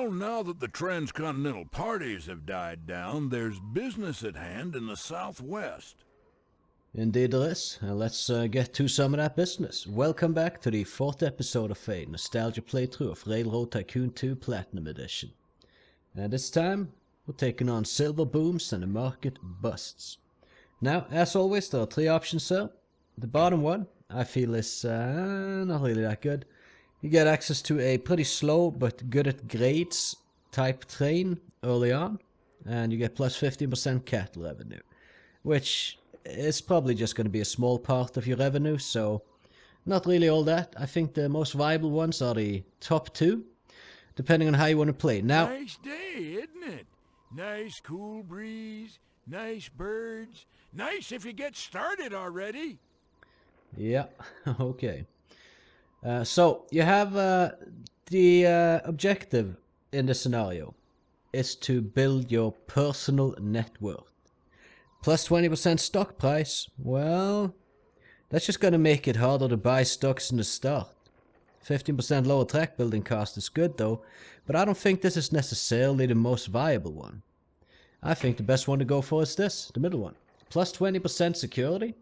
Well, now that the transcontinental parties have died down, there's business at hand in the southwest. Indeed there is, and let's get to some of that business. Welcome back to the 4th episode of a nostalgia playthrough of Railroad Tycoon 2 Platinum Edition. And this time, we're taking on silver booms and the market busts. Now, as always, there are 3 options here. The bottom one, I feel is not really that good. You get access to a pretty slow but good at grades type train early on, and you get plus 15% cattle revenue, which is probably just going to be a small part of your revenue, so not really all that. I think the most viable ones are the top 2, depending on how you want to play. Now, Nice day, isn't it? Nice cool breeze, nice birds. Nice if you get started already. yeah, okay. So you have the objective in the scenario is to build your personal net worth. Plus 20% stock price, well, that's just going to make it harder to buy stocks in the start. 15% lower track building cost is good though, but I don't think this is necessarily the most viable one. I think the best one to go for is this, the middle one. Plus 20% security,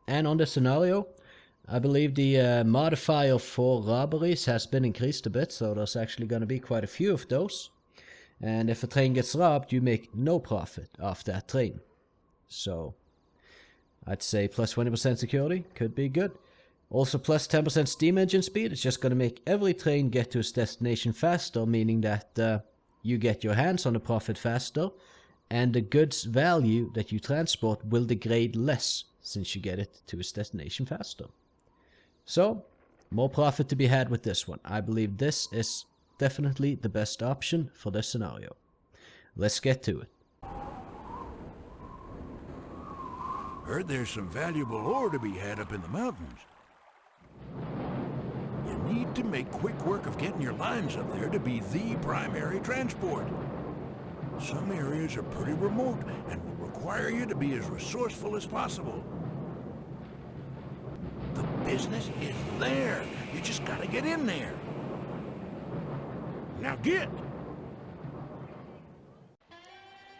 and on this scenario, I believe the modifier for robberies has been increased a bit, so there's actually going to be quite a few of those. And if a train gets robbed, you make no profit off that train. So, I'd say plus 20% security could be good. Also plus 10% steam engine speed. It's just going to make every train get to its destination faster, meaning that you get your hands on the profit faster, and the goods value that you transport will degrade less since you get it to its destination faster. So, more profit to be had with this one. I believe this is definitely the best option for this scenario. Let's get to it. Heard there's some valuable ore to be had up in the mountains. You need to make quick work of getting your lines up there to be the primary transport. Some areas are pretty remote and will require you to be as resourceful as possible. The business is there. You just gotta get in there. Now get!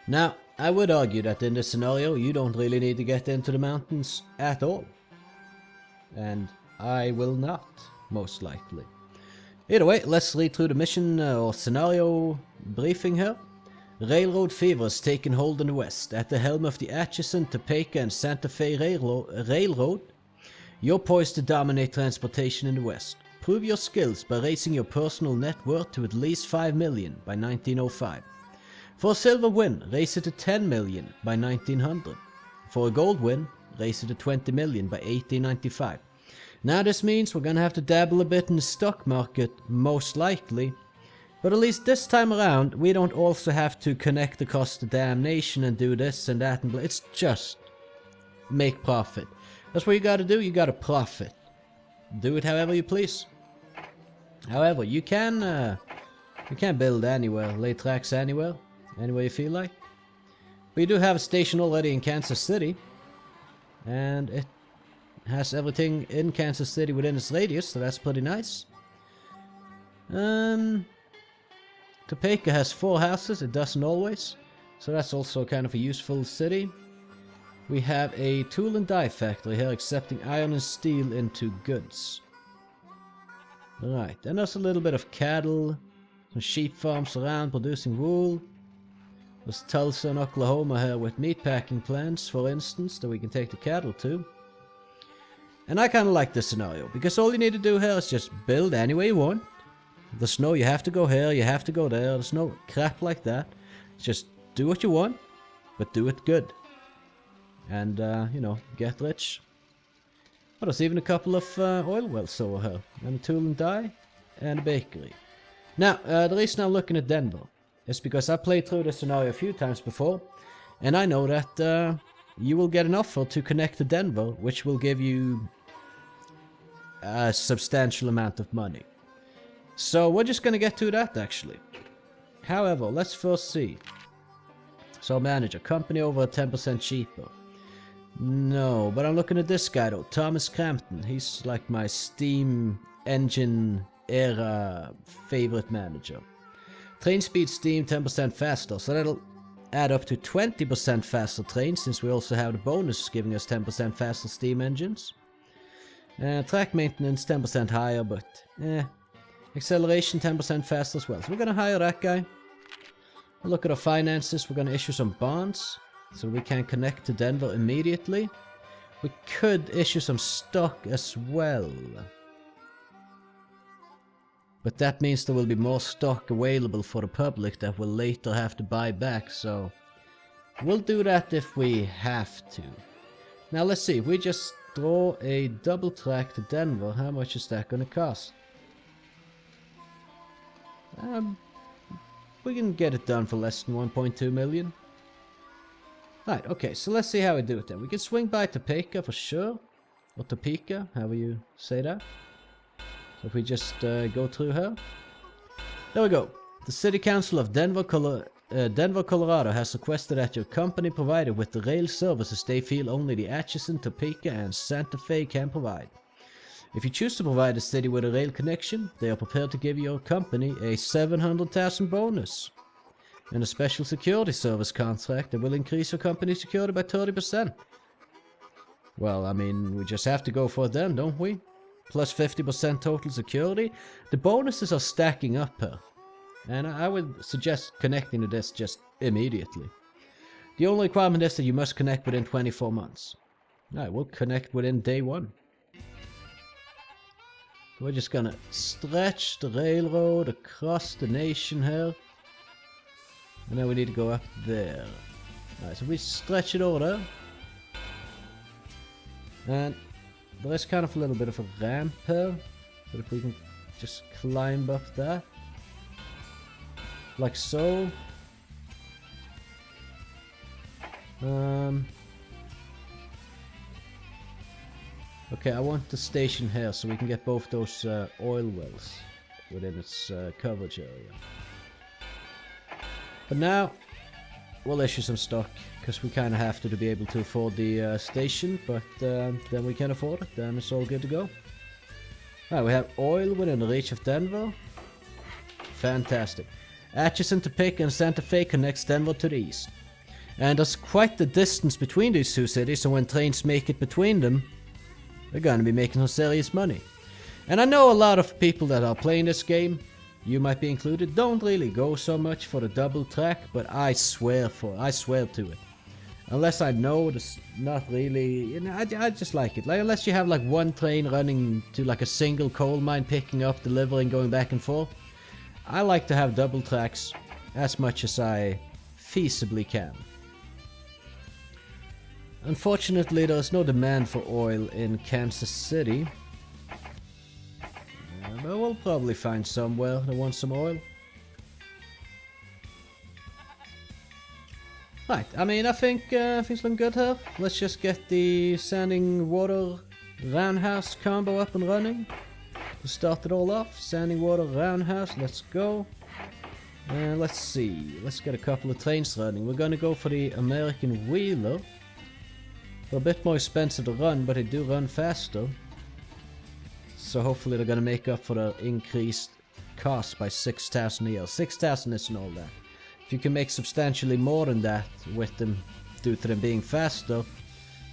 Now, I would argue that in this scenario, you don't really need to get into the mountains at all. And I will not, most likely. Either way, let's read through the mission or scenario briefing here. Railroad fever has taken hold in the west. At the helm of the Atchison, Topeka, and Santa Fe Railroad, you're poised to dominate transportation in the west. Prove your skills by raising your personal net worth to at least $5 million by 1905. For a silver win, raise it to $10 million by 1900. For a gold win, raise it to $20 million by 1895. Now this means we're gonna have to dabble a bit in the stock market, most likely. But at least this time around, we don't also have to connect across the damn nation and do this and that, and it's just make profit. That's what you gotta do, you gotta profit. Do it however you please. However, you can build anywhere, lay tracks anywhere you feel like. But you do have a station already in Kansas City, and it has everything in Kansas City within its radius, so that's pretty nice. Topeka has 4 houses, it doesn't always, so that's also kind of a useful city. We have a tool and die factory here accepting iron and steel into goods. Right, then there's a little bit of cattle, some sheep farms around producing wool. There's Tulsa and Oklahoma here with meatpacking plants, for instance, that we can take the cattle to. And I kind of like this scenario, because all you need to do here is just build any way you want. There's no, you have to go here, you have to go there, there's no crap like that. Just do what you want, but do it good. And, you know, get rich. Well, there's even a couple of oil wells over here, and a tool and die, and a bakery. Now, the reason I'm looking at Denver is because I played through this scenario a few times before, and I know that you will get an offer to connect to Denver, which will give you a substantial amount of money. So we're just gonna get to that actually. However, let's first see. So manager, company over 10% cheaper. No, but I'm looking at this guy though, Thomas Crampton. He's like my Steam engine era favorite manager. Train speed steam 10% faster, so that'll add up to 20% faster trains, since we also have the bonus giving us 10% faster steam engines. Track maintenance 10% higher, but acceleration 10% faster as well. So we're gonna hire that guy. We'll look at our finances. We're gonna issue some bonds so we can connect to Denver immediately. We could issue some stock as well, but that means there will be more stock available for the public that we'll later have to buy back, so we'll do that if we have to. Now let's see, if we just draw a double track to Denver, how much is that going to cost? We can get it done for less than 1.2 million. Right, okay, so let's see how we do it then. We can swing by Topeka for sure, or Topeka, however you say that. So if we just go through her. There we go. The City Council of Denver, Colorado has requested that your company provide with the rail services they feel only the Atchison, Topeka, and Santa Fe can provide. If you choose to provide the city with a rail connection, they are prepared to give your company a $700,000 bonus and a special security service contract that will increase your company's security by 30%. Well, I mean, we just have to go for it then, don't we? Plus 50% total security. The bonuses are stacking up here, and I would suggest connecting to this just immediately. The only requirement is that you must connect within 24 months. Alright, we'll connect within day 1. So we're just gonna stretch the railroad across the nation here. And then we need to go up there. Alright, so we stretch it over there. And there is kind of a little bit of a ramp here. But if we can just climb up that. Like so. Okay, I want the station here so we can get both those oil wells within its coverage area. But now, we'll issue some stock, because we kind of have to be able to afford the station, but then we can afford it, then it's all good to go. Alright, we have oil within the reach of Denver. Fantastic. Atchison, Topeka, and Santa Fe connects Denver to the east. And there's quite the distance between these two cities, so when trains make it between them, they're gonna be making some serious money. And I know a lot of people that are playing this game, you might be included, don't really go so much for the double track, but I swear to it. Unless I know it's not really, you know, I just like it. Like, unless you have like one train running to like a single coal mine, picking up, delivering, going back and forth. I like to have double tracks as much as I feasibly can. Unfortunately, there is no demand for oil in Kansas City. But we'll probably find somewhere that wants some oil. Right, I mean, I think things looking good here. Let's just get the sanding water roundhouse combo up and running. To start it all off, sanding water roundhouse, let's go. And let's see, let's get a couple of trains running. We're gonna go for the American Wheeler. They're a bit more expensive to run, but they do run faster. So hopefully they're gonna make up for the increased cost by 6,000 a year. 6,000 isn't all that. If you can make substantially more than that with them, due to them being faster,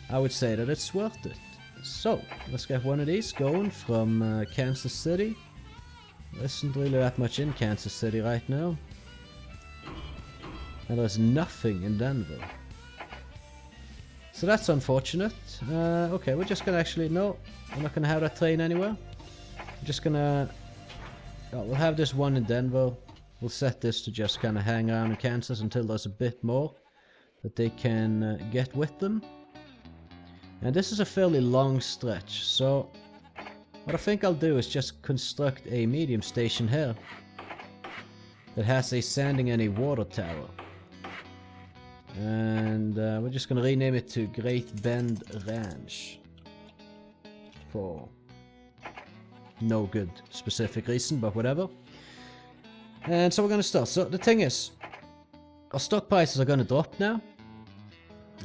I would say that it's worth it. So, let's get one of these going from Kansas City. There isn't really that much in Kansas City right now. And there's nothing in Denver. So that's unfortunate. Okay, we're just gonna actually, no, I'm not gonna have that train anywhere. I'm just gonna, we'll have this one in Denver. We'll set this to just kind of hang around in Kansas until there's a bit more that they can get with them. And this is a fairly long stretch, so what I think I'll do is just construct a medium station here that has a sanding and a water tower. And we're just gonna rename it to Great Bend Ranch for no good specific reason, but whatever. And so we're gonna start. So the thing is, our stock prices are gonna drop now.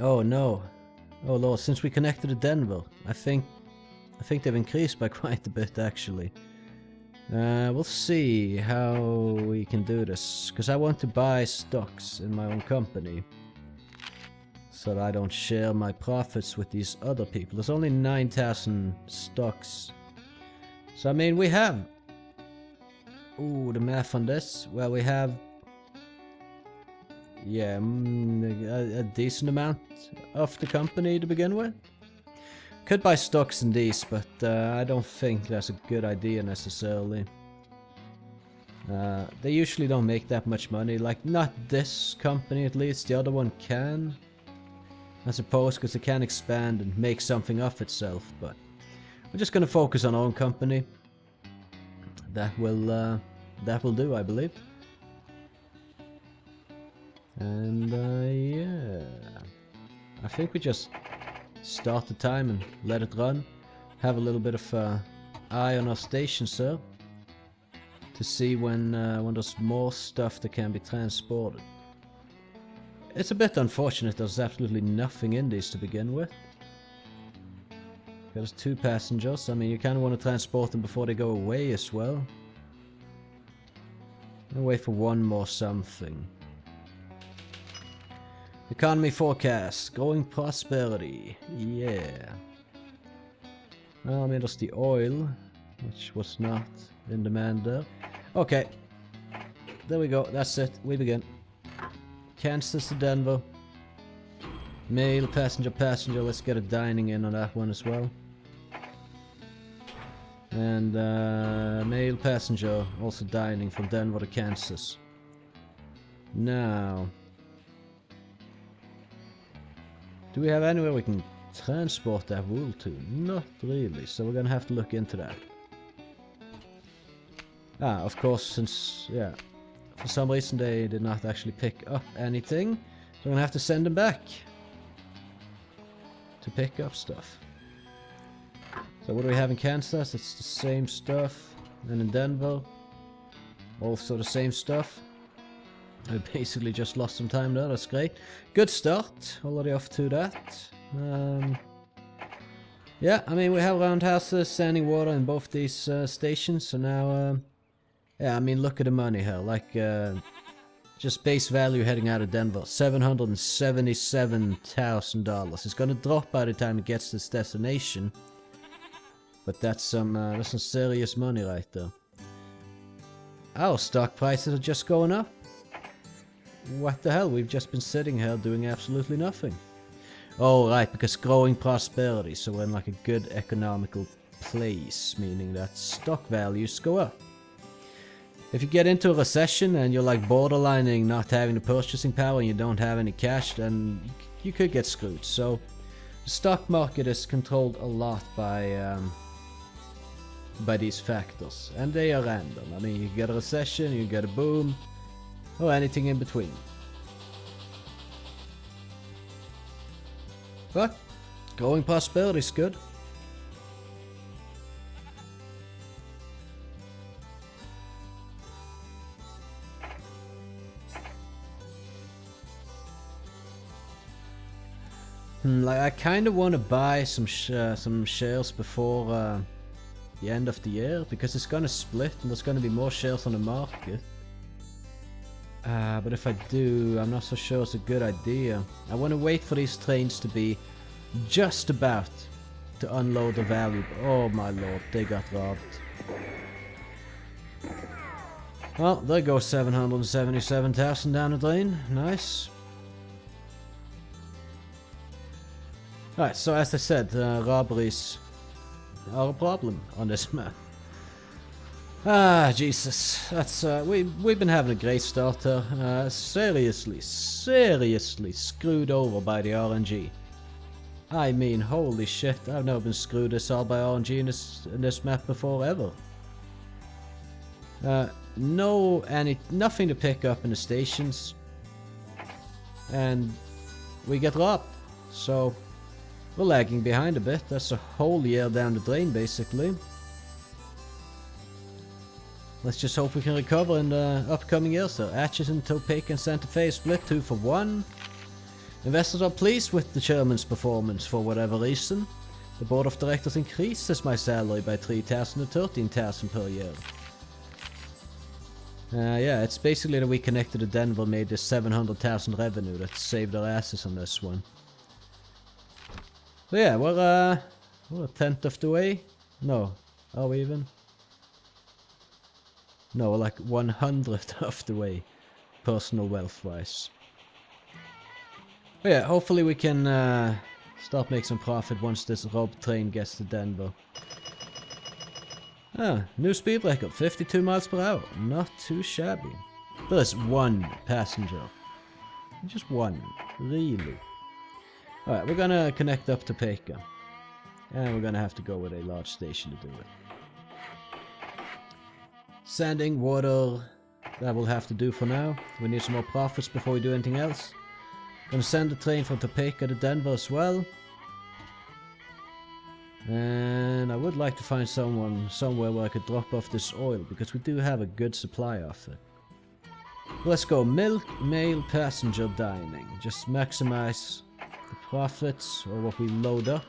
Oh no. Oh lord, since we connected to Denver, I think they've increased by quite a bit actually. We'll see how we can do this, because I want to buy stocks in my own company so that I don't share my profits with these other people. There's only 9,000 stocks. So I mean, we have... Ooh, the math on this. Well, we have... Yeah, a decent amount of the company to begin with. Could buy stocks in these, but I don't think that's a good idea necessarily. They usually don't make that much money. Like, not this company at least. The other one can, I suppose, because it can expand and make something of itself. But we're just gonna focus on our own company. That will do, I believe. And yeah, I think we just start the time and let it run. Have a little bit of eye on our station, sir, to see when there's more stuff that can be transported. It's a bit unfortunate there's absolutely nothing in these to begin with. There's 2 passengers. I mean, you kind of want to transport them before they go away as well. I'll wait for one more something. Economy forecast. Growing prosperity. Yeah. Well, I mean, there's the oil, which was not in demand there. Okay. There we go. That's it. We begin. Kansas to Denver. Mail, passenger. Let's get a dining in on that one as well. And mail, passenger, also dining from Denver to Kansas. Now, do we have anywhere we can transport that wool to? Not really, so we're gonna have to look into that. Ah, of course, since, yeah, for some reason they did not actually pick up anything, so we're gonna have to send them back to pick up stuff. So what do we have in Kansas? It's the same stuff. And in Denver, also the same stuff. I basically just lost some time there, that's great. Good start, already off to that. Yeah, I mean, we have roundhouses, standing water in both these stations, so now, yeah, I mean, look at the money here, like, just base value heading out of Denver, $777,000. It's gonna drop by the time it gets to its destination, but that's some serious money right there. Our stock prices are just going up. What the hell? We've just been sitting here doing absolutely nothing. Oh, right, because growing prosperity, so we're in like a good economical place, meaning that stock values go up. If you get into a recession and you're like borderlining not having the purchasing power and you don't have any cash, then you could get screwed. So the stock market is controlled a lot by these factors, and they are random. I mean, you get a recession, you get a boom, or anything in between. But growing prosperity is good. Like, I kind of want to buy some shares before the end of the year, because it's gonna split and there's gonna be more shares on the market. But if I do, I'm not so sure it's a good idea. I want to wait for these trains to be just about to unload the value. Oh my lord, they got robbed. Well, there goes 777,000 down the drain. Nice. Alright, so as I said, robberies are a problem on this map. Ah, Jesus. That's, we've been having a great start here. Seriously screwed over by the RNG. I mean, holy shit, I've never been screwed this all by RNG in this map before, ever. Nothing to pick up in the stations. And we get robbed. So, we're lagging behind a bit. That's a whole year down the drain, basically. Let's just hope we can recover in the upcoming years. So Atchison, Topeka, and Santa Fe split 2 for 1. Investors are pleased with the chairman's performance for whatever reason. The board of directors increases my salary by $3,000 to $13,000 per year. Yeah, it's basically that we connected to Denver, made this 700,000 revenue that saved our asses on this one. So yeah, we're a tenth of the way. No, are we even? No, we're like 100th of the way, personal wealth-wise. But yeah, hopefully we can start making some profit once this rope train gets to Denver. Ah, new speed record, 52 miles per hour. Not too shabby. There's one passenger. Just one. Really. Alright, we're gonna connect up to Pekka. And we're gonna have to go with a large station to do it. Sanding, water, that will have to do for now. We need some more profits before we do anything else. Gonna send the train from Topeka to Denver as well. And I would like to find somewhere where I could drop off this oil, because we do have a good supply of it. Let's go milk, mail, passenger, dining. Just maximize the profits or what we load up.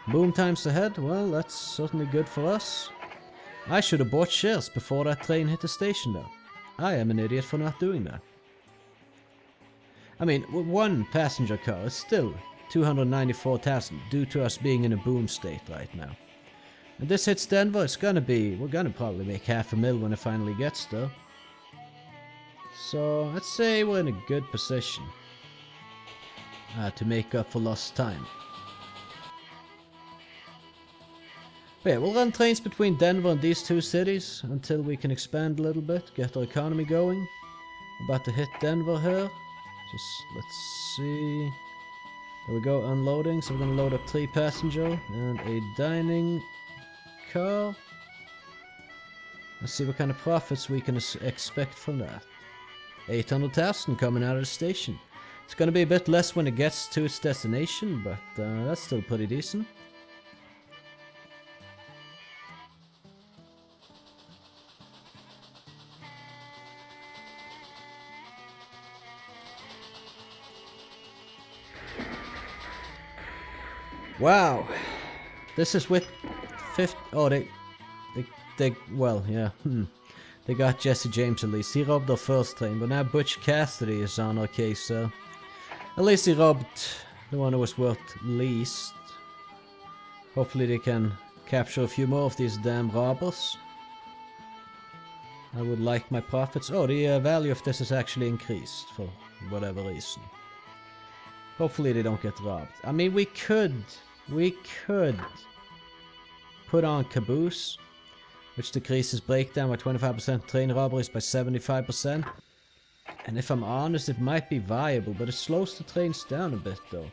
Boom times ahead, well, that's certainly good for us. I should have bought shares before that train hit the station though. I am an idiot for not doing that. I mean, with one passenger car, it's still 294,000 due to us being in a boom state right now. And this hits Denver, we're gonna probably make $500,000 when it finally gets there. So let's say we're in a good position to make up for lost time. But yeah, we'll run trains between Denver and these two cities until we can expand a little bit, get our economy going. About to hit Denver here. Just let's see. There we go, unloading. So we're gonna load up 3 passenger and a dining car. Let's see what kind of profits we can expect from that. 800,000 coming out of the station. It's gonna be a bit less when it gets to its destination, but that's still pretty decent. Wow, this is with 50. Oh, well, yeah. They got Jesse James at least. He robbed our first train, but now Butch Cassidy is on our case, so at least he robbed the one who was worth least. Hopefully they can capture a few more of these damn robbers. I would like my profits. Oh, the value of this is actually increased for whatever reason. Hopefully they don't get robbed. I mean, we could put on Caboose, which decreases breakdown by 25%, train robberies by 75%. And if I'm honest, it might be viable, but it slows the trains down a bit though.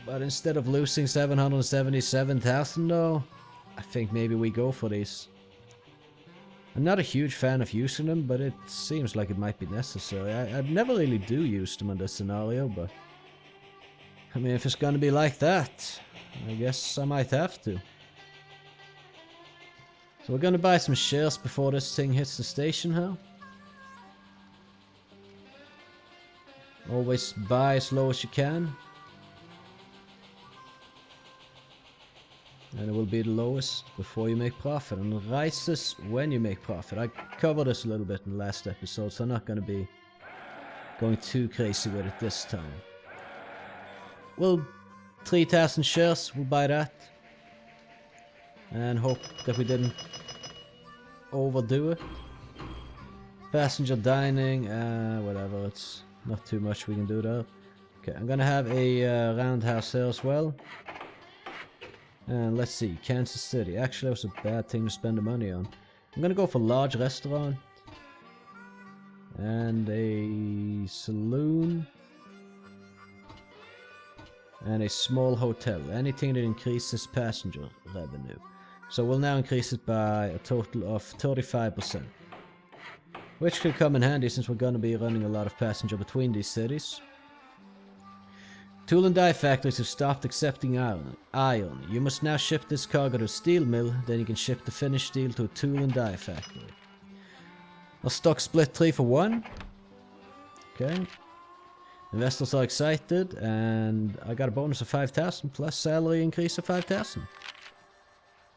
But instead of losing 777,000 though, I think maybe we go for these. I'm not a huge fan of using them, but it seems like it might be necessary. I never really do use them in this scenario, but I mean, if it's gonna be like that, I guess I might have to. So we're gonna buy some shares before this thing hits the station, huh? Always buy as low as you can. And it will be the lowest before you make profit, and it rises when you make profit. I covered this a little bit in the last episode, so I'm not gonna be going too crazy with it this time. Well, 3,000 shares, we'll buy that. And hope that we didn't overdo it. Passenger dining, whatever, it's not too much we can do there. Okay, I'm gonna have a roundhouse here as well. And let's see, Kansas City. Actually, that was a bad thing to spend the money on. I'm gonna go for large restaurant. And a saloon. And a small hotel. Anything that increases passenger revenue. So we'll now increase it by a total of 35%. Which could come in handy since we're gonna be running a lot of passenger between these cities. Tool and die factories have stopped accepting iron. You must now ship this cargo to a steel mill, then you can ship the finished steel to a tool and die factory. Our stock split 3 for 1. Okay. Investors are excited, and I got a bonus of 5,000 plus salary increase of 5,000.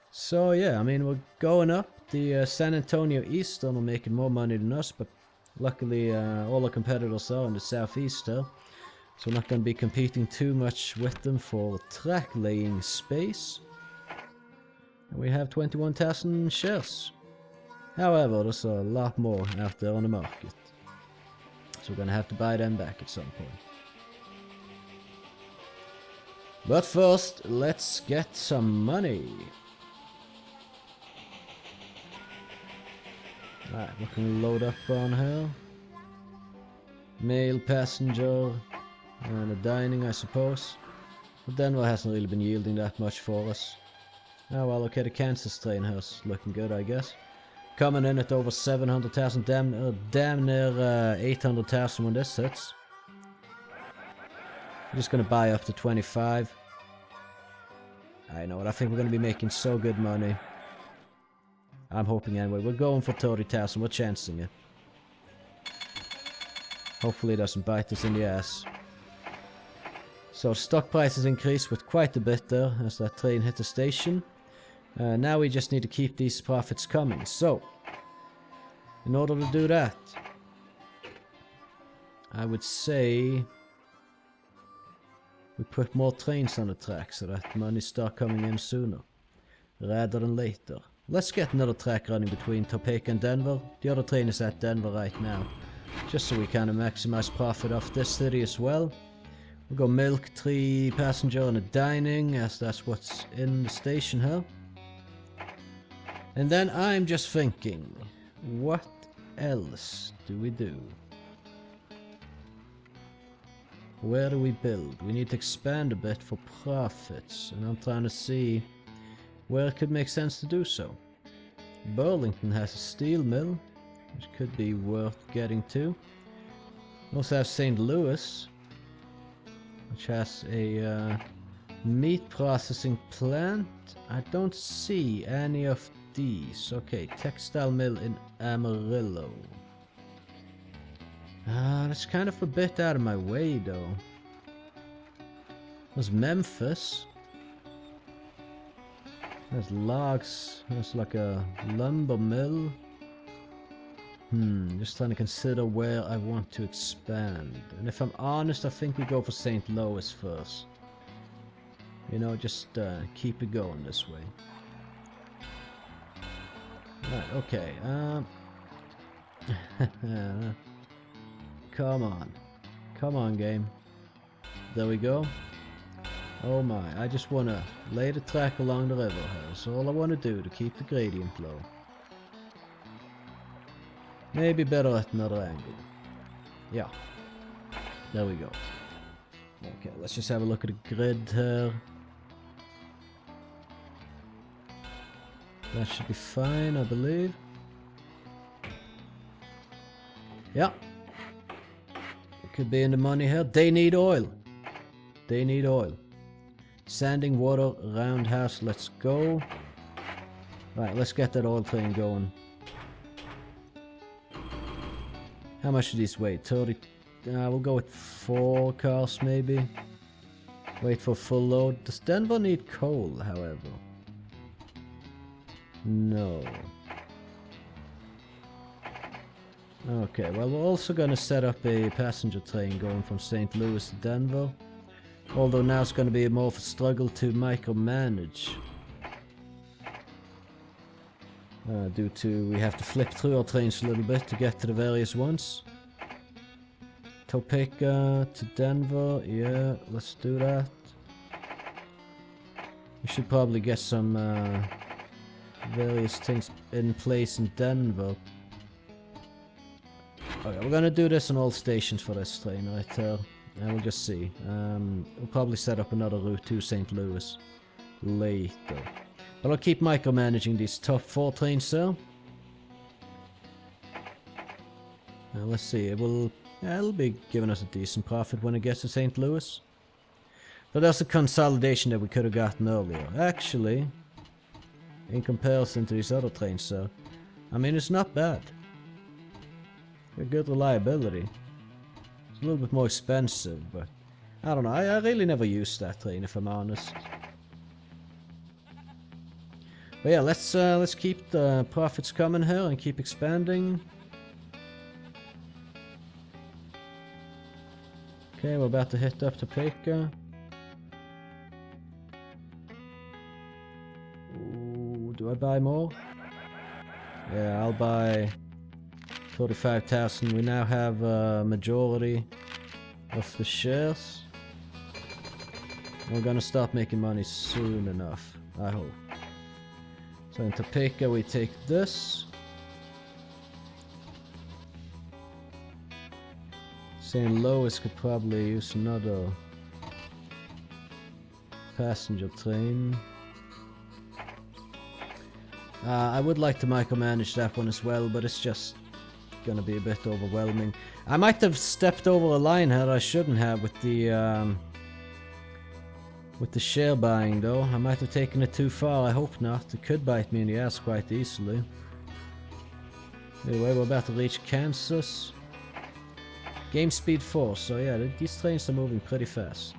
So yeah, I mean, we're going up. the San Antonio Eastern are making more money than us, but luckily all our competitors are in the Southeast there. So we're not going to be competing too much with them for track laying space. And we have 21,000 shares. However, there's a lot more out there on the market. So we're going to have to buy them back at some point. But first, let's get some money. Alright, what can we load up on here? Mail, passenger, and a dining, I suppose. But Denver hasn't really been yielding that much for us. Oh well, okay, the Kansas train here's looking good, I guess. Coming in at over 700,000, damn near 800,000 when this hits. I'm just gonna buy up to 25. I know what, I think we're gonna be making so good money. I'm hoping anyway. We're going for 30,000, we're chancing it. Hopefully it doesn't bite us in the ass. So stock prices increased with quite a bit there as that train hit the station. Now we just need to keep these profits coming. So, in order to do that, I would say we put more trains on the track so that money start coming in sooner rather than later. Let's get another track running between Topeka and Denver. The other train is at Denver right now, just so we kind of maximize profit off this city as well. We'll go milk, 3 passenger and a dining, as that's what's in the station here. And then I'm just thinking, what else do we do? Where do we build? We need to expand a bit for profits, and I'm trying to see where it could make sense to do so. Burlington has a steel mill, which could be worth getting to. We also have St. Louis, which has a meat processing plant. I don't see any of these. Okay, textile mill in Amarillo. That's kind of a bit out of my way though. There's Memphis. There's logs. There's like a lumber mill. Just trying to consider where I want to expand. And if I'm honest, I think we go for St. Louis first. You know, just keep it going this way. Right, okay. Come on. Come on, game. There we go. Oh my, I just want to lay the track along the river here. That's all I want to do to keep the gradient low. Maybe better at another angle. Yeah. There we go. Okay, let's just have a look at the grid here. That should be fine, I believe. Yeah. It could be in the money here. They need oil. They need oil. Sanding, water, roundhouse, let's go. Right, let's get that oil train going. How much do these weigh? 30. We'll go with 4 cars maybe. Wait for full load. Does Denver need coal, however? No. Okay, well we're also gonna set up a passenger train going from St. Louis to Denver. Although now it's gonna be more of a struggle to micromanage. Due to we have to flip through our trains a little bit to get to the various ones. Topeka to Denver, yeah, let's do that. We should probably get some various things in place in Denver. Okay, we're gonna do this on all stations for this train right here. And we'll just see. We'll probably set up another route to St. Louis later. But I'll keep micromanaging these top 4 trains there. Let's see, it'll be giving us a decent profit when it gets to St. Louis. But that's a consolidation that we could have gotten earlier. Actually, in comparison to these other trains, so I mean, it's not bad. A good reliability. It's a little bit more expensive, but I don't know. I really never used that train, if I'm honest. But yeah, let's keep the profits coming here and keep expanding. Okay, we're about to hit up Topeka. Ooh, do I buy more? Yeah, I'll buy 35,000. We now have a majority of the shares. We're gonna start making money soon enough, I hope. So in Topeka we take this. St. Louis could probably use another passenger train. I would like to micromanage that one as well, but it's just gonna be a bit overwhelming. I might have stepped over a line here I shouldn't have with the share buying though. I might have taken it too far, I hope not. It could bite me in the ass quite easily. Anyway, we're about to reach Kansas. Game speed 4, so yeah, these trains are moving pretty fast.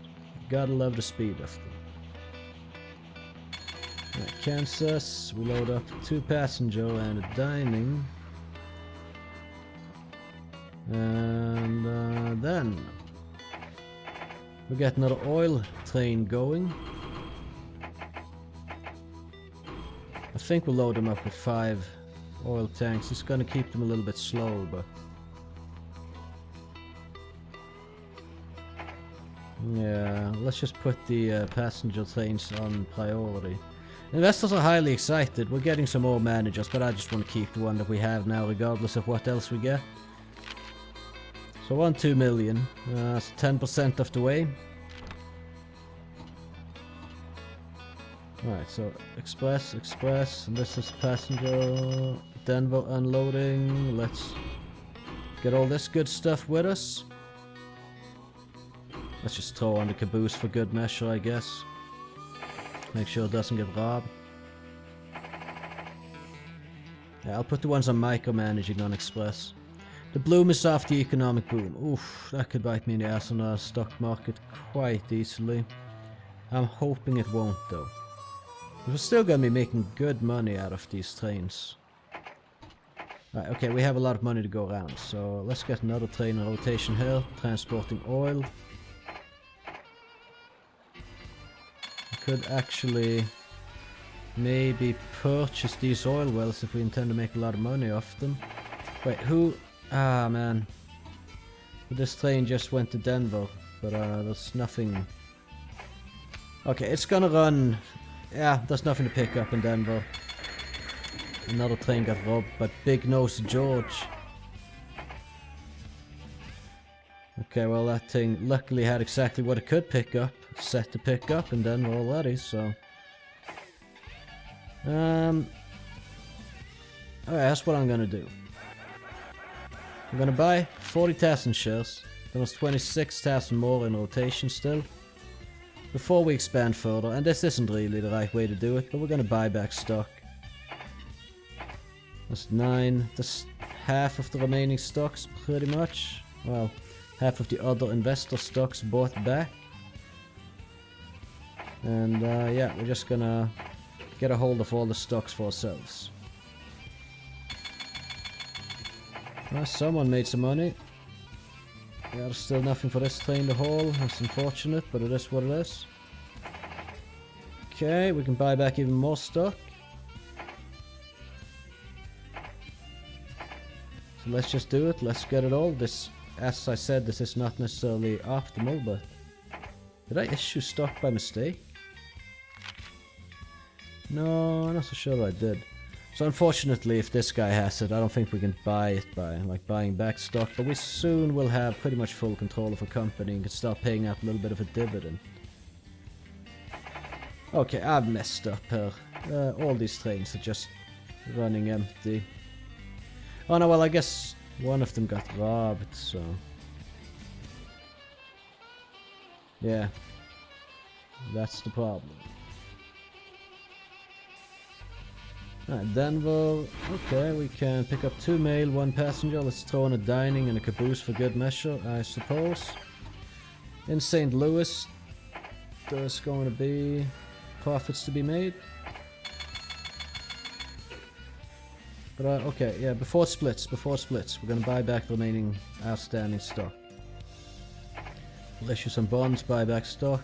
Gotta love the speed of them. Right, Kansas, we load up 2 passenger and a dining. And then we get another oil train going. I think we'll load them up with 5 oil tanks. It's gonna keep them a little bit slow, but yeah, let's just put the passenger trains on priority. Investors are highly excited. We're getting some more managers, but I just want to keep the one that we have now regardless of what else we get. So 2 million. That's 10% of the way. Alright, so express, and this is passenger. Denver unloading. Let's get all this good stuff with us. Let's just throw on the caboose for good measure, I guess. Make sure it doesn't get robbed. Yeah, I'll put the ones on micromanaging on Express. The bloom is off the economic boom. Oof, that could bite me in the ass on the stock market quite easily. I'm hoping it won't though. We're still gonna be making good money out of these trains. Right, okay, we have a lot of money to go around, so let's get another train in rotation here, transporting oil. Could actually maybe purchase these oil wells if we intend to make a lot of money off them. Wait, who? Ah, man. This train just went to Denver, but there's nothing. Okay, it's gonna run. Yeah, there's nothing to pick up in Denver. Another train got robbed, but Big Nose George. Okay, well that thing luckily had exactly what it could pick up, set to pick up in Denver already, so... Alright, that's what I'm gonna do. I'm gonna buy 40,000 shares, then there's 26,000 more in rotation still. Before we expand further, and this isn't really the right way to do it, but we're gonna buy back stock. That's 9, that's half of the remaining stocks pretty much. Well, half of the other investor stocks bought back. And yeah, we're just gonna get a hold of all the stocks for ourselves. Well, someone made some money. Yeah, there's still nothing for this train to haul. That's unfortunate, but it is what it is. Okay, we can buy back even more stock. So let's just do it. Let's get it all. This, as I said, this is not necessarily optimal, but... Did I issue stock by mistake? No, I'm not so sure I did. So unfortunately, if this guy has it, I don't think we can buy it by like buying back stock, but we soon will have pretty much full control of a company and can start paying out a little bit of a dividend. Okay, I've messed up here. All these trains are just running empty. Oh no, well I guess one of them got robbed, so... Yeah. That's the problem. Alright, Denver. Okay, we can pick up 2 mail, 1 passenger. Let's throw in a dining and a caboose for good measure, I suppose. In St. Louis, there's going to be profits to be made. But okay, yeah, before splits, we're gonna buy back the remaining outstanding stock. We'll issue some bonds, buy back stock.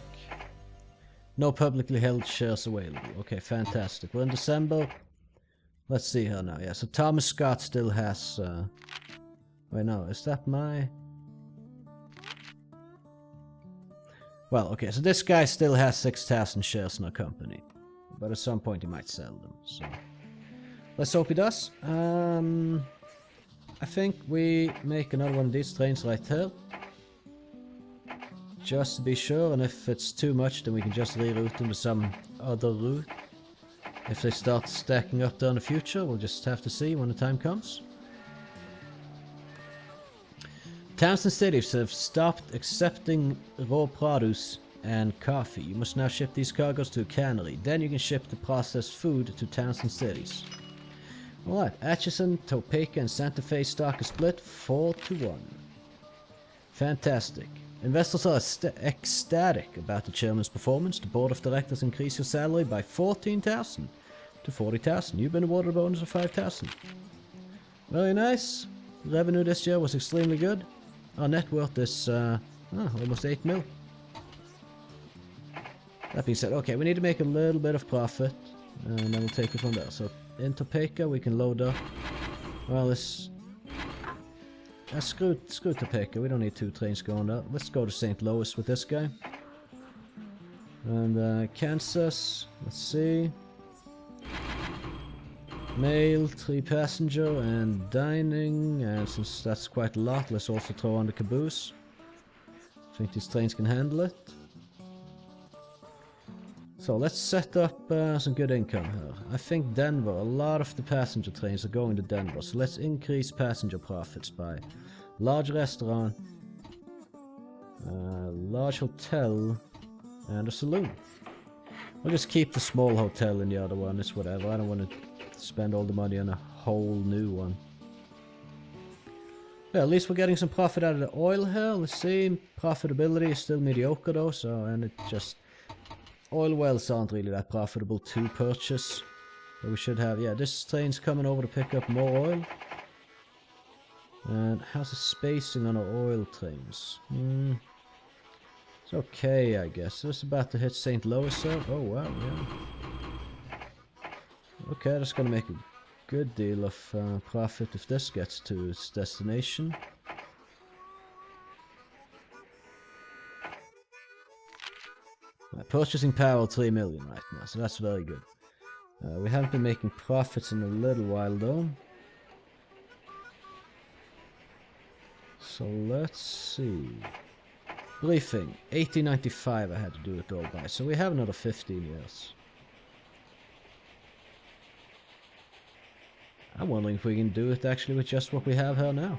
No publicly held shares available. Okay, fantastic. We're in December. Let's see here now. Yeah, so Thomas Scott still has... wait, no, is that my... Well, okay, so this guy still has 6,000 shares in our company. But at some point he might sell them, so... Let's hope he does. I think we make another one of these trains right here. Just to be sure, and if it's too much, then we can just reroute them to some other route. If they start stacking up there in the future, we'll just have to see when the time comes. Towns and cities have stopped accepting raw produce and coffee. You must now ship these cargoes to a cannery. Then you can ship the processed food to towns and cities. Alright, Atchison, Topeka, and Santa Fe stock is split 4-1. Fantastic. Investors are ecstatic about the chairman's performance. The board of directors increased your salary by 14,000 to 40,000. You've been awarded a bonus of 5,000. Very nice. The revenue this year was extremely good. Our net worth is almost 8 mil. That being said, okay, we need to make a little bit of profit, and then we'll take it from there. So in Topeka we can load up. Well, let's screw Topeka. We don't need 2 trains going there. Let's go to St. Louis with this guy. And Kansas. Let's see. Mail, 3 passenger, and dining. And since that's quite a lot, let's also throw on the caboose. I think these trains can handle it. So let's set up some good income here. I think Denver, a lot of the passenger trains are going to Denver. So let's increase passenger profits by large restaurant, large hotel, and a saloon. We'll just keep the small hotel in the other one. It's whatever. I don't want to spend all the money on a whole new one. Yeah, at least we're getting some profit out of the oil here. Let's see. Profitability is still mediocre though, so, and it just... Oil wells aren't really that profitable to purchase. But we should have... Yeah, this train's coming over to pick up more oil. And how's the spacing on our oil trains? It's okay, I guess. It's about to hit St. Louis here. Oh, wow, yeah. Okay, that's gonna make a good deal of profit if this gets to its destination. Purchasing power 3 million right now, so that's very good. We haven't been making profits in a little while though. So let's see. Briefing, 1895 I had to do it all by, so we have another 15 years. I'm wondering if we can do it actually with just what we have here now.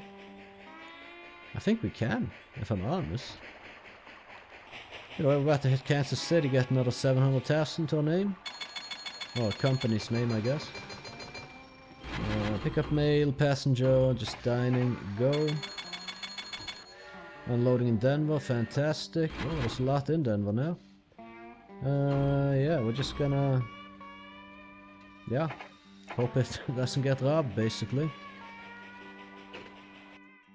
I think we can, if I'm honest. You know, we're about to hit Kansas City, get another 700,000 to our name. Or a company's name, I guess. Pick up mail, passenger, just dining, go. Unloading in Denver, fantastic. Oh, there's a lot in Denver now. Yeah, we're just gonna... Yeah, hope it doesn't get robbed, basically.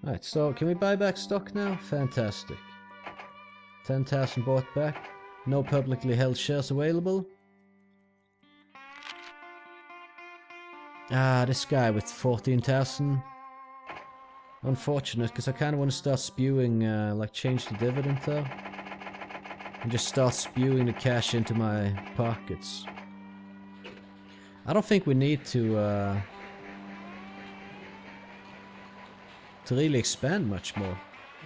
Alright, so can we buy back stock now? Fantastic. 10,000 bought back. No publicly held shares available. Ah, this guy with 14,000. Unfortunate, because I kind of want to start spewing, like change the dividend there. And just start spewing the cash into my pockets. I don't think we need to really expand much more.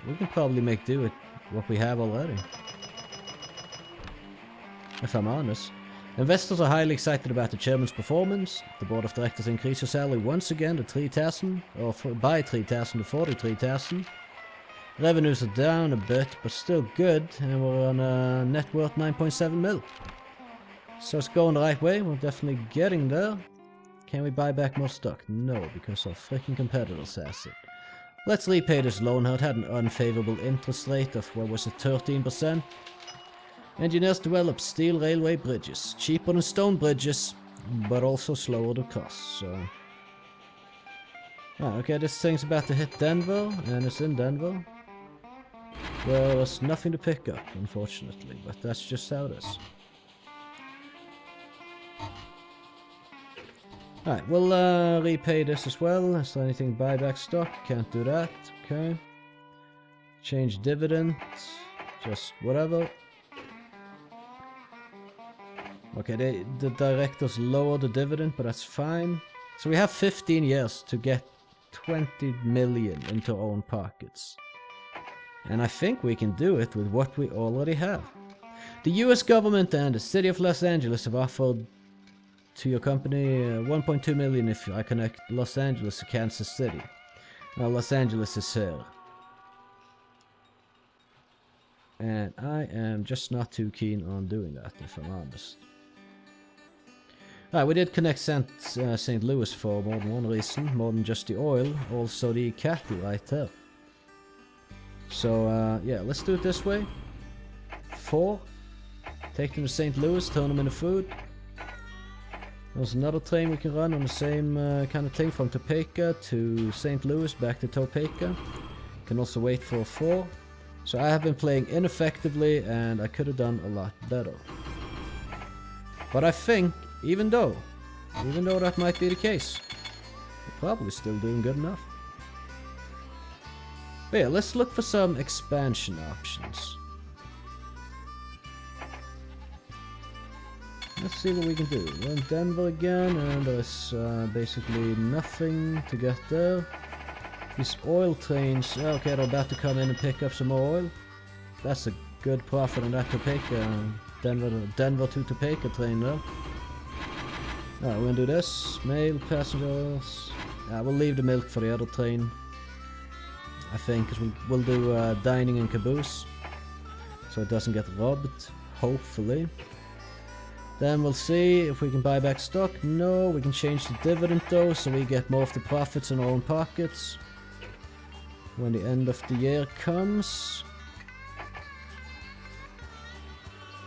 We can probably make do with what we have already. If I'm honest. Investors are highly excited about the chairman's performance. The board of directors increased your salary once again to 3,000, or by 3,000 to 43,000. Revenues are down a bit, but still good, and we're on a net worth 9.7 mil. So it's going the right way, we're definitely getting there. Can we buy back more stock? No, because our freaking competitors has it. Let's repay this loan. It had an unfavorable interest rate of, what was it, 13%. Engineers develop steel railway bridges. Cheaper than stone bridges, but also slower to cost, so... Ah, okay, this thing's about to hit Denver, and it's in Denver. Well, there's nothing to pick up, unfortunately, but that's just how it is. Alright, we'll repay this as well. Is there anything buyback stock? Can't do that. Okay. Change dividend. Just whatever. Okay, the directors lower the dividend, but that's fine. So we have 15 years to get 20 million into our own pockets. And I think we can do it with what we already have. The US government and the city of Los Angeles have offered to your company 1.2 million if I connect Los Angeles to Kansas City. Well, Los Angeles is here. And I am just not too keen on doing that, if I'm honest. Alright, we did connect St. Louis for more than one reason, more than just the oil, also the cattle right there. So, yeah, let's do it this way. 4. Take them to St. Louis, turn them into food. There's another train we can run on the same kind of thing from Topeka to St. Louis, back to Topeka. Can also wait for 4. So I have been playing ineffectively and I could have done a lot better. But I think, even though that might be the case, we're probably still doing good enough. But yeah, let's look for some expansion options. Let's see what we can do. We're in Denver again, and there's basically nothing to get there. These oil trains, okay, they're about to come in and pick up some more oil. That's a good profit on that Topeka, Denver to Topeka train there. Alright, we're gonna do this. Mail, passengers. We'll leave the milk for the other train, I think, because we'll do dining and caboose, so it doesn't get robbed, hopefully. Then we'll see if we can buy back stock. No, we can change the dividend though, so we get more of the profits in our own pockets when the end of the year comes.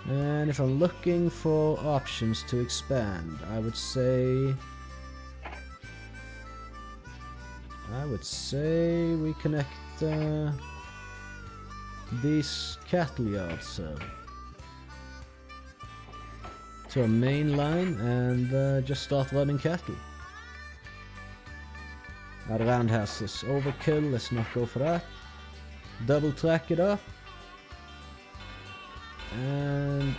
And if I'm looking for options to expand, I would say we connect these cattle yards to a main line and just start running cattle. The roundhouse is overkill, let's not go for that. Double track it up. And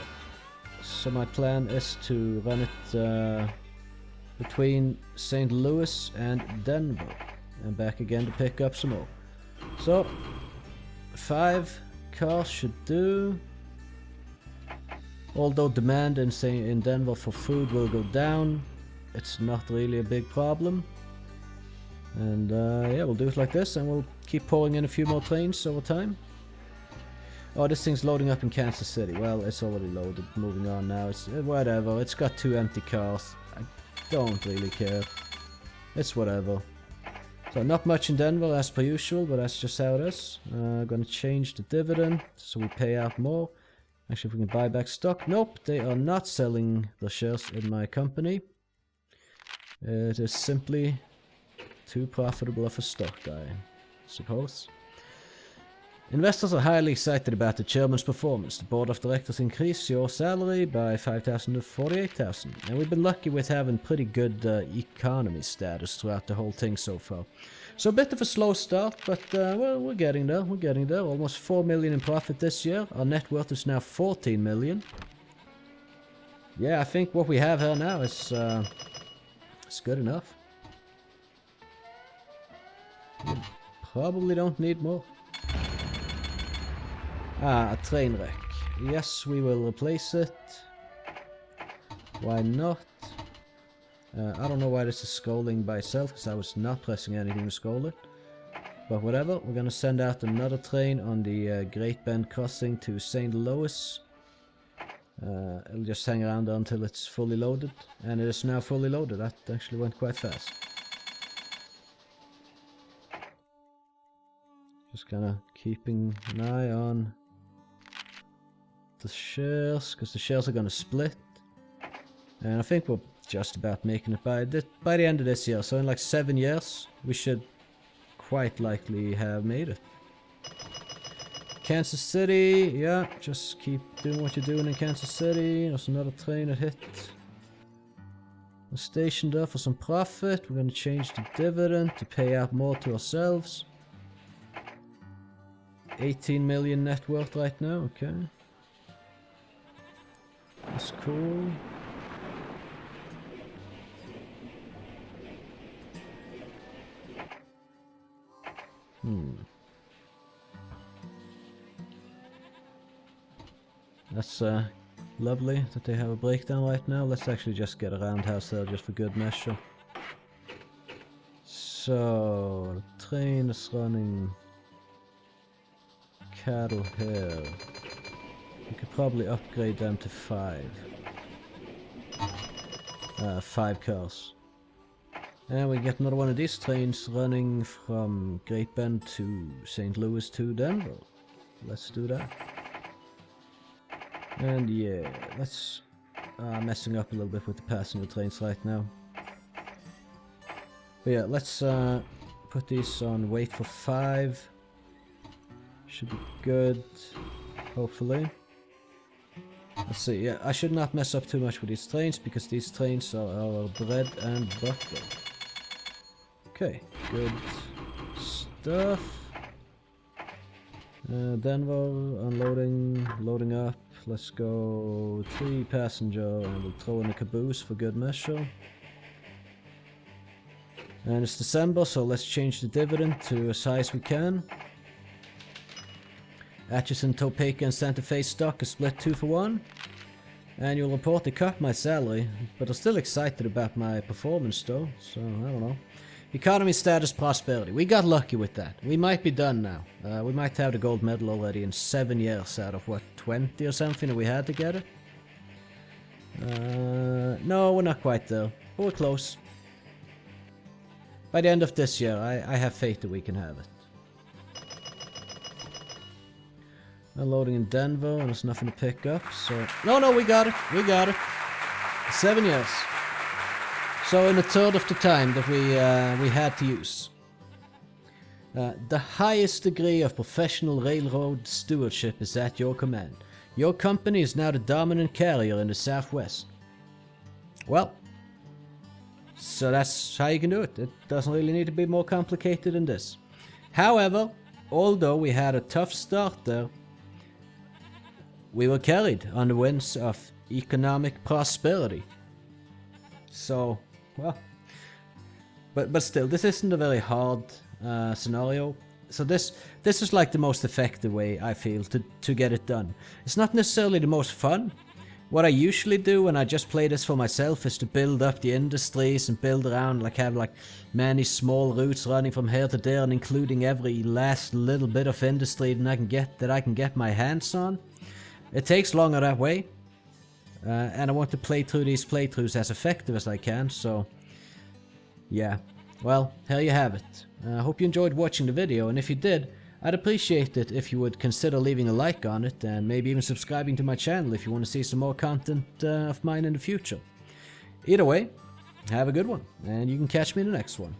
so my plan is to run it between St. Louis and Denver and back again to pick up some more. So 5 cars should do. Although demand in Denver for food will go down, it's not really a big problem. And yeah, we'll do it like this and we'll keep pouring in a few more trains over time. Oh, this thing's loading up in Kansas City. Well, it's already loaded. Moving on now. It's whatever. It's got 2 empty cars. I don't really care. It's whatever. So not much in Denver as per usual, but that's just how it is. Gonna change the dividend so we pay out more. Actually, if we can buy back stock. Nope, they are not selling the shares in my company. It is simply too profitable of a stock, I suppose. Investors are highly excited about the chairman's performance. The board of directors increased your salary by 5,000 to 48,000. And we've been lucky with having pretty good economy status throughout the whole thing so far. So a bit of a slow start, but well, we're getting there. We're getting there. Almost 4 million in profit this year. Our net worth is now 14 million. Yeah, I think what we have here now is it's good enough. We probably don't need more. A train wreck. Yes, we will replace it. Why not? I don't know why this is scrolling by itself, because I was not pressing anything to scroll it. But whatever, we're gonna send out another train on the Great Bend Crossing to St. Louis. It'll just hang around until it's fully loaded. And it is now fully loaded. That actually went quite fast. Just kinda keeping an eye on the shares, because the shares are gonna split. And I think we're just about making it by the end of this year. So in like 7 years, we should quite likely have made it. Kansas City, yeah, just keep doing what you're doing in Kansas City. There's another train that hit. We're stationed there for some profit. We're going to change the dividend to pay out more to ourselves. 18 million net worth right now, okay. That's cool. That's lovely that they have a breakdown right now. Let's actually just get a roundhouse there just for good measure. So, the train is running cattle here. We could probably upgrade them to 5. 5 cars. And we get another one of these trains running from Great Bend to St. Louis to Denver. Let's do that. And yeah, let's... messing up a little bit with the passenger trains right now. But yeah, let's put these on wait for 5. Should be good, hopefully. Let's see, yeah, I should not mess up too much with these trains, because these trains are our bread and butter. Okay, good stuff. Denver, unloading, loading up. Let's go 3 passenger, and we'll throw in a caboose for good measure. And it's December, so let's change the dividend to as high as we can. Atchison, Topeka, and Santa Fe stock is split 2 for 1. Annual report, they cut my salary, but I'm still excited about my performance though, so I don't know. Economy, status, prosperity. We got lucky with that. We might be done now. We might have the gold medal already in 7 years out of what, 20 or something that we had to get it? No, we're not quite there, but we're close. By the end of this year, I have faith that we can have it. Unloading in Denver, and there's nothing to pick up, so... No, we got it! We got it! 7 years. So in a third of the time that we had to use. The highest degree of professional railroad stewardship is at your command. Your company is now the dominant carrier in the Southwest. Well, so that's how you can do it. It doesn't really need to be more complicated than this. However, although we had a tough start there, we were carried on the winds of economic prosperity. So, well, but still, this isn't a very hard scenario. So this is like the most effective way, I feel, to get it done. It's not necessarily the most fun. What I usually do when I just play this for myself is to build up the industries and build around, like have like many small routes running from here to there and including every last little bit of industry that I can get my hands on. It takes longer that way. And I want to play through these playthroughs as effective as I can, so yeah. Well, here you have it. I hope you enjoyed watching the video, and if you did, I'd appreciate it if you would consider leaving a like on it, and maybe even subscribing to my channel if you want to see some more content of mine in the future. Either way, have a good one, and you can catch me in the next one.